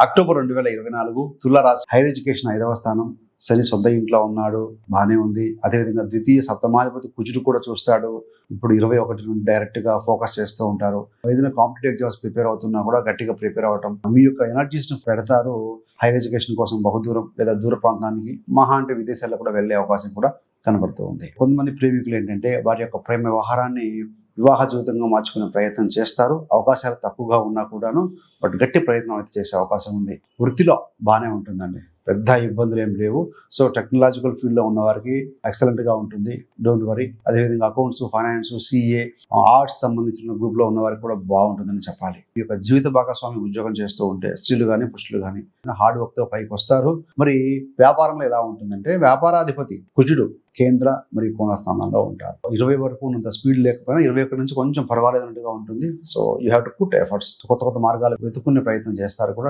October 2024 తులారాశి higher education 5వ స్థానం. శని సొంత ఇంట్లో ఉన్నాడు, బాగానే ఉంది. అదేవిధంగా ద్వితీయ సప్తమాధిపతి కుజుడు కూడా చూస్తాడు. ఇప్పుడు 21 నుండి డైరెక్ట్ గా ఫోకస్ చేస్తూ ఉంటారు. ఏదైనా కాంపిటేటివ్ ఎగ్జామ్స్ ప్రిపేర్ అవుతున్నా కూడా గట్టిగా ప్రిపేర్ అవ్వటం, మీ యొక్క ఎనర్జీస్ ను పెడతారు. హైయర్ ఎడ్యుకేషన్ కోసం బహుదూరం లేదా దూర ప్రాంతానికి, మహా అంటే విదేశాల్లో కూడా వెళ్లే అవకాశం కూడా కనబడుతూ ఉంది. కొంతమంది ప్రేమికులు ఏంటంటే వారి యొక్క ప్రేమ వ్యవహారాన్ని వివాహ జీవితంగా మార్చుకునే ప్రయత్నం చేస్తారు. అవకాశాలు తక్కువగా ఉన్నా కూడాను బట్ గట్టి ప్రయత్నం అయితే చేసే అవకాశం ఉంది. వృత్తిలో బాగానే ఉంటుందండి, పెద్ద ఇబ్బందులు ఏం లేవు. సో టెక్నాలజికల్ ఫీల్డ్ లో ఉన్న వారికి ఎక్సలెంట్ గా ఉంటుంది, డోంట్ వరీ. అదేవిధంగా అకౌంట్స్, ఫైనాన్స్, సిఏ, ఆర్ట్స్ సంబంధించిన గ్రూప్ లో ఉన్న వారికి కూడా బాగుంటుందని చెప్పాలి. ఈ యొక్క జీవిత భాగస్వామి ఉద్యోగం చేస్తూ ఉంటే స్త్రీలు కానీ పురుషులు కానీ హార్డ్ వర్క్ తో పైకి వస్తారు. మరి వ్యాపారంలో ఎలా ఉంటుందంటే వ్యాపారాధిపతి కుజుడు కేంద్ర మరియు కోణ స్థానంలో ఉంటారు. 20 వరకు ఉన్నంత స్పీడ్ లేకపోయినా 21 నుంచి కొంచెం పర్వాలేదన్నట్టుగా ఉంటుంది. So you have to put efforts. కొత్త కొత్త మార్గాలు వెతుక్కునే ప్రయత్నం చేస్తారు కూడా.